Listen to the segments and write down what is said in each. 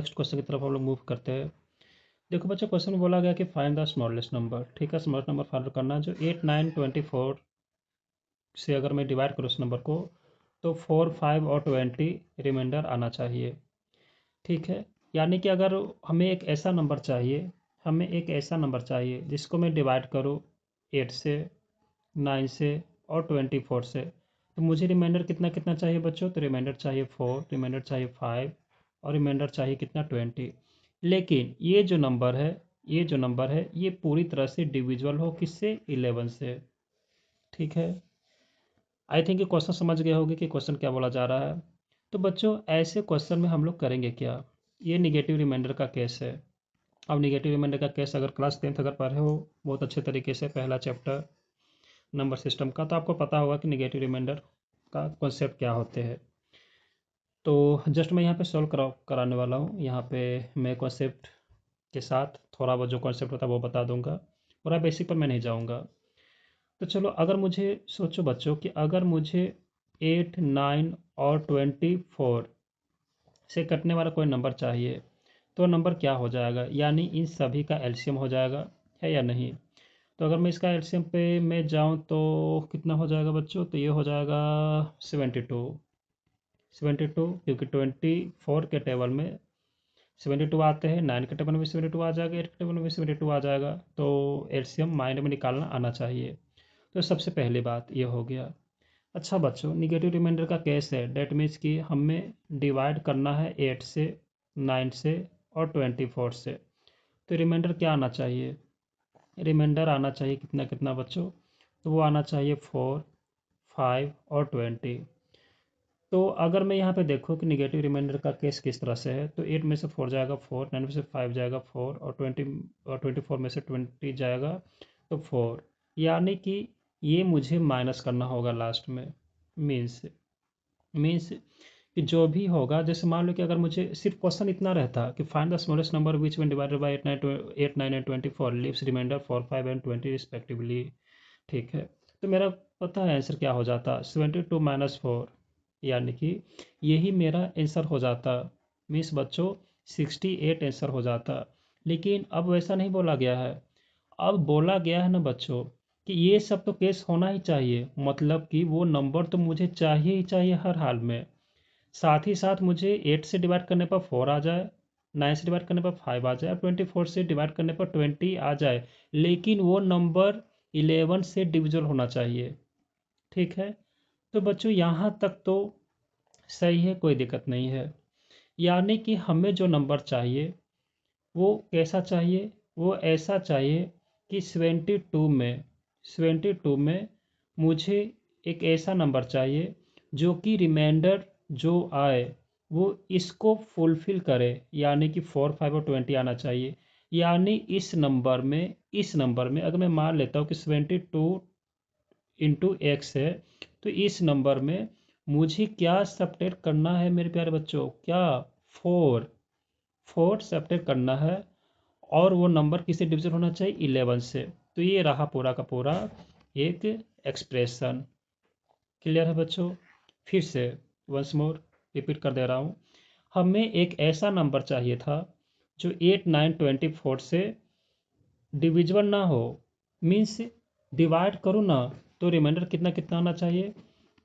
Next question की तरफ हम लोग मूव करते हैं। देखो बच्चों, क्वेश्चन में बोला गया कि फाइंड द स्मॉलेस्ट नंबर। ठीक है, स्मॉलेस्ट नंबर फाइंड करना है जो 8, 9, 24 से अगर मैं डिवाइड करूँ उस नंबर को तो 4, 5 और 20 रिमाइंडर आना चाहिए। ठीक है, यानी कि अगर हमें एक ऐसा नंबर चाहिए, जिसको मैं डिवाइड करूँ 8 से, 9 से और 24 से, तो मुझे रिमाइंडर कितना कितना चाहिए बच्चों? तो रिमाइंडर चाहिए 4, रिमाइंडर चाहिए 5 और रिमाइंडर चाहिए कितना? 20। लेकिन ये जो नंबर है ये पूरी तरह से डिविजिबल हो किससे? 11 से। ठीक है, आई थिंक ये क्वेश्चन समझ गए होंगे कि क्वेश्चन क्या बोला जा रहा है। तो बच्चों ऐसे क्वेश्चन में हम लोग करेंगे क्या? ये निगेटिव रिमाइंडर का केस है। अब निगेटिव रिमाइंडर का केस अगर क्लास 10th अगर पढ़े हो बहुत अच्छे तरीके से, पहला चैप्टर नंबर सिस्टम का, तो आपको पता होगा कि निगेटिव रिमाइंडर का कॉन्सेप्ट क्या होते हैं। तो जस्ट मैं यहाँ पे सॉल्व कराने वाला हूँ। यहाँ पे मैं कॉन्सेप्ट के साथ थोड़ा बहुत जो कॉन्सेप्ट होता है वो बता दूंगा, पूरा बेसिक पर मैं नहीं जाऊँगा। तो चलो, अगर मुझे सोचो बच्चों कि अगर मुझे 8, 9 और 24 से कटने वाला कोई नंबर चाहिए तो नंबर क्या हो जाएगा? यानी इन सभी का एलसीएम हो जाएगा, है या नहीं? तो अगर मैं इसका एलसीएम पे मैं जाऊं तो कितना हो जाएगा बच्चों? तो ये हो जाएगा 72। 72 क्योंकि 24 के टेबल में 72 आते हैं, 9 के टेबल में भी 72 आ जाएगा, 8 के टेबल में भी 72 आ जाएगा। तो एलसीएम माइंड में निकालना आना चाहिए। तो सबसे पहली बात ये हो गया। अच्छा बच्चों, निगेटिव रिमाइंडर का केस है, डेट मीन्स कि हमें डिवाइड करना है 8 से, 9 से और 24 से। तो रिमाइंडर क्या आना चाहिए? रिमाइंडर आना चाहिए कितना कितना बच्चों? तो वो आना चाहिए 4, 5 और 20। तो अगर मैं यहाँ पे देखूँ कि निगेटिव रिमाइंडर का केस किस तरह से है, तो 8 में से 4 जाएगा 4, 9 में से 5 जाएगा 4 और 24 में से 20 जाएगा तो 4। यानी कि ये मुझे माइनस करना होगा लास्ट में। मीन्स कि जो भी होगा, जैसे मान लो कि अगर मुझे सिर्फ क्वेश्चन इतना रहता कि find the smallest number which one divided by 8, 9 and 24 leaves remainder 4, 5 and 20 respectively. ठीक है, तो मेरा पता है आंसर क्या हो जाता, 72 माइनस 4, यानी कि यही मेरा आंसर हो जाता। मीन्स बच्चों 68 आंसर हो जाता। लेकिन अब वैसा नहीं बोला गया है। अब बोला गया है ना बच्चों कि ये सब तो केस होना ही चाहिए, मतलब कि वो नंबर तो मुझे चाहिए ही चाहिए हर हाल में। साथ ही साथ मुझे 8 से डिवाइड करने पर 4 आ जाए, 9 से डिवाइड करने पर 5 आ जाए, 24 से डिवाइड करने पर 20 आ जाए, लेकिन वो नंबर 11 से डिविजल होना चाहिए। ठीक है, तो बच्चों यहाँ तक तो सही है, कोई दिक्कत नहीं है। यानी कि हमें जो नंबर चाहिए वो कैसा चाहिए? वो ऐसा चाहिए कि 72 में मुझे एक ऐसा नंबर चाहिए जो कि रिमाइंडर जो आए वो इसको फुलफिल करे, यानी कि 4, 5 और 20 आना चाहिए। यानी इस नंबर में अगर मैं मान लेता हूँ कि 72 इंटू एक्स है, तो इस नंबर में मुझे क्या सब्ट्रैक्ट करना है मेरे प्यारे बच्चों? क्या? 4 4 सब्ट्रैक्ट करना है। और वो नंबर किससे डिविजन होना चाहिए? 11 से। तो ये रहा पूरा का पूरा एक एक्सप्रेशन। क्लियर है बच्चों? फिर से वंस मोर रिपीट कर दे रहा हूँ। हमें एक ऐसा नंबर चाहिए था जो 8, 9, 24 से डिविजिबल ना हो। मीन्स डिवाइड करूँ ना तो रिमाइंडर कितना कितना आना चाहिए?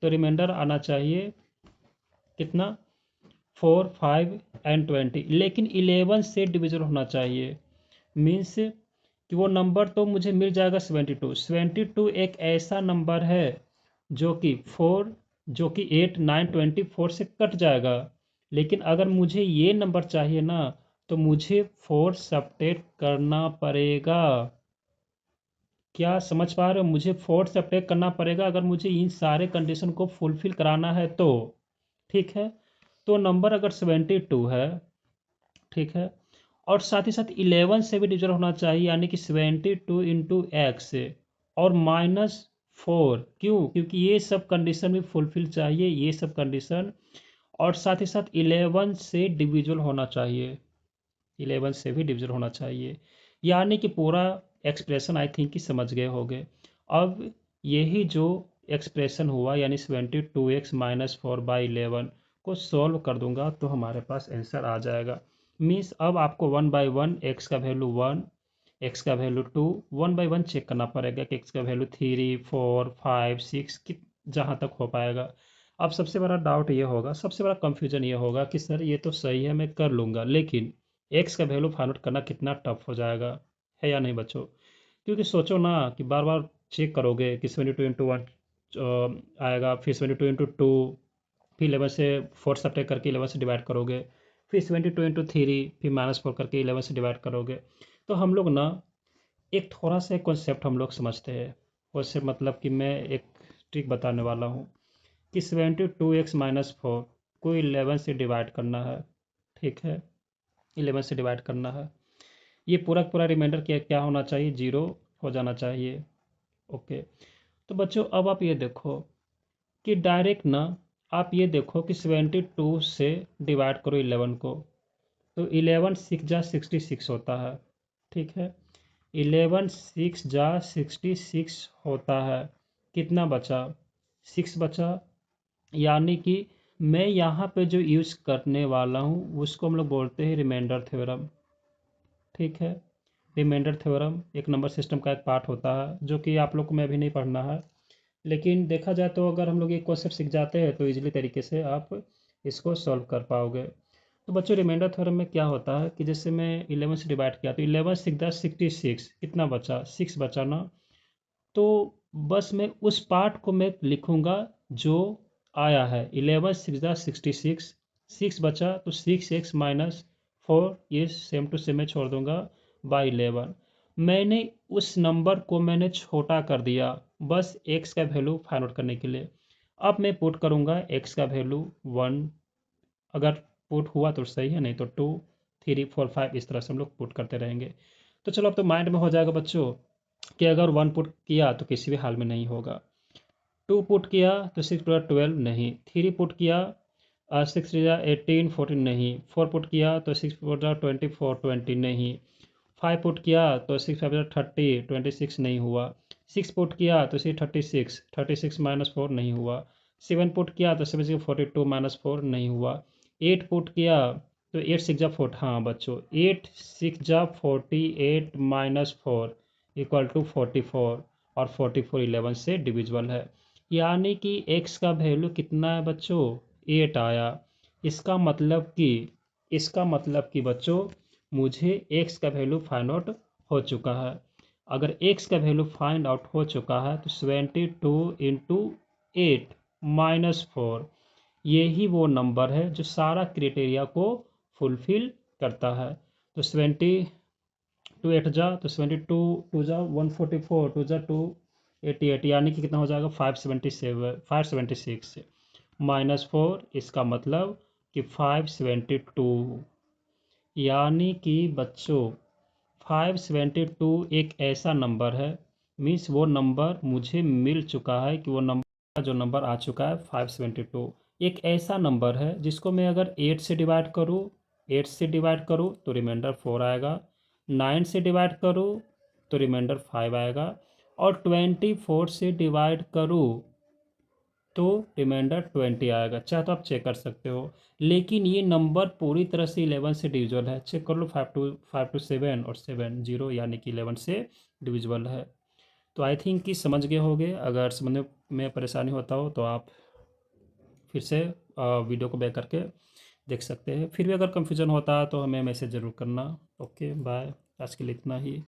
तो रिमाइंडर आना चाहिए कितना? 4, 5 एंड 20, लेकिन 11 से डिविजन होना चाहिए। मीन्स कि वो नंबर तो मुझे मिल जाएगा 72। 72 एक ऐसा नंबर है जो कि 8, 9, 24 से कट जाएगा। लेकिन अगर मुझे ये नंबर चाहिए ना तो मुझे 4 सब्ट्रैक्ट करना पड़ेगा। क्या समझ पा रहे हो? मुझे 4 सब्ट्रैक्ट करना पड़ेगा अगर मुझे इन सारे कंडीशन को फुलफिल कराना है तो। ठीक है, तो नंबर अगर 72 है, ठीक है, और साथ ही साथ 11 से भी डिविजन होना चाहिए, यानी कि 72 इंटू एक्स और -4। क्यों? क्योंकि ये सब कंडीशन भी फुलफिल चाहिए, ये सब कंडीशन। और साथ ही साथ 11 से डिविजल होना चाहिए, 11 से भी डिविजल होना चाहिए। यानी कि पूरा एक्सप्रेशन आई थिंक कि समझ गए होंगे। अब यही जो एक्सप्रेशन हुआ यानी 72x - 4/11 को सॉल्व कर दूंगा तो हमारे पास आंसर आ जाएगा। मीन्स अब आपको 1/1 एक्स का वैल्यू 1, एक्स का वैल्यू 2, 1/1 चेक करना पड़ेगा कि एक्स का वैल्यू 3, 4, 5, 6 कि जहाँ तक हो पाएगा। अब सबसे बड़ा डाउट ये होगा, सबसे बड़ा कन्फ्यूजन ये होगा कि सर ये तो सही है, मैं कर लूँगा, लेकिन एक्स का वैल्यू फाइंड आउट करना कितना टफ हो जाएगा, है या नहीं बच्चों? क्योंकि सोचो ना कि बार बार चेक करोगे कि 72 × 1 आएगा, फिर 72 × 2, फिर 11 से 4 सब्ट्रैक्ट करके 11 से डिवाइड करोगे, फिर 72 × 3, फिर -4 करके 11 से डिवाइड करोगे। तो हम लोग ना एक थोड़ा सा कॉन्सेप्ट हम लोग समझते हैं। कॉन्सेप्ट मतलब कि मैं एक ट्रिक बताने वाला हूँ कि 72x - 4 को 11 से डिवाइड करना है, ठीक है, 11 से डिवाइड करना है। ये पूरा पूरा रिमाइंडर क्या क्या होना चाहिए, 0 हो जाना चाहिए। ओके, तो बच्चों अब आप ये देखो कि डायरेक्ट ना आप ये देखो कि 72 से डिवाइड करो 11 को, तो 11 6 जा 66 होता है, ठीक है, 11 6 जा 66 होता है। कितना बचा? 6 बचा। यानी कि मैं यहाँ पे जो यूज़ करने वाला हूँ उसको हम लोग बोलते हैं रिमाइंडर थ्योरम, ठीक है। रिमाइंडर थ्योरम एक नंबर सिस्टम का एक पार्ट होता है जो कि आप लोग को में अभी नहीं पढ़ना है, लेकिन देखा जाए तो अगर हम लोग ये कॉन्सेप्ट सीख जाते हैं तो इजीली तरीके से आप इसको सॉल्व कर पाओगे। तो बच्चों रिमाइंडर थ्योरम में क्या होता है कि जैसे मैं 11 से डिवाइड किया तो 11 6 10 66 कितना बचा? 6 बचा ना। तो बस मैं उस पार्ट को मैं लिखूंगा जो आया है, 11 6 10 66, 6 बचा तो 6x - 4, ये सेम टू सेम मैं छोड़ दूंगा बाई 11। मैंने उस नंबर को मैंने छोटा कर दिया बस x का वैल्यू फाइंड आउट करने के लिए। अब मैं पुट करूंगा x का वैल्यू 1, अगर पुट हुआ तो सही है, नहीं तो 2, 3, 4, 5 इस तरह से हम लोग पुट करते रहेंगे। तो चलो अब तो माइंड में हो जाएगा बच्चों कि अगर 1 पुट किया तो किसी भी हाल में नहीं होगा, 2 पुट किया तो 6 + 12 नहीं, 3 पुट किया 6 × 18 14 नहीं, 4 पुट किया तो 6 × 24 20 नहीं, 5 पुट किया तो 6 × 5 30 26 नहीं हुआ, 6 पुट किया तो 6 36 36 - 4 नहीं हुआ, 7 पुट किया तो 7 42 - 4 नहीं हुआ, 8 पुट किया तो 8 6 जा 4, हाँ बच्चों 8 6 जा 48 - 4 = 44, और 44 11 से डिविजिबल है। यानी कि x का वैल्यू कितना है बच्चों? 8 आया। इसका मतलब कि इसका मतलब कि बच्चों मुझे x का वैल्यू फाइंड आउट हो चुका है। अगर x का वैल्यू फाइंड आउट हो चुका है तो 72 × 8 - 4 यही वो नंबर है जो सारा क्राइटेरिया को फुलफिल करता है। तो 72 8 जा तो 72 2 जा 144, 2 जा 288, यानी कि कितना हो जाएगा 577 576 -4, इसका मतलब कि 572। यानी कि बच्चों 572 एक ऐसा नंबर है, मीन्स वो नंबर मुझे मिल चुका है कि वो नंबर जो नंबर आ चुका है 572 एक ऐसा नंबर है जिसको मैं अगर 8 से डिवाइड करूँ, 8 से डिवाइड करूँ तो रिमाइंडर 4 आएगा, 9 से डिवाइड करूँ तो रिमाइंडर 5 आएगा, और 24 से डिवाइड करूँ तो रिमाइंडर 20 आएगा। चाहे तो आप चेक कर सकते हो, लेकिन ये नंबर पूरी तरह से 11 से डिविजिबल है। चेक कर लो, 5 to 7 और 7 0, यानी कि 11 से डिविजिबल है। तो आई थिंक कि समझ गए होंगे। अगर समझने में परेशानी होता हो तो आप फिर से वीडियो को बैक करके देख सकते हैं। फिर भी अगर कन्फ्यूजन होता है तो हमें मैसेज ज़रूर करना। ओके बाय, आज के लिए इतना ही।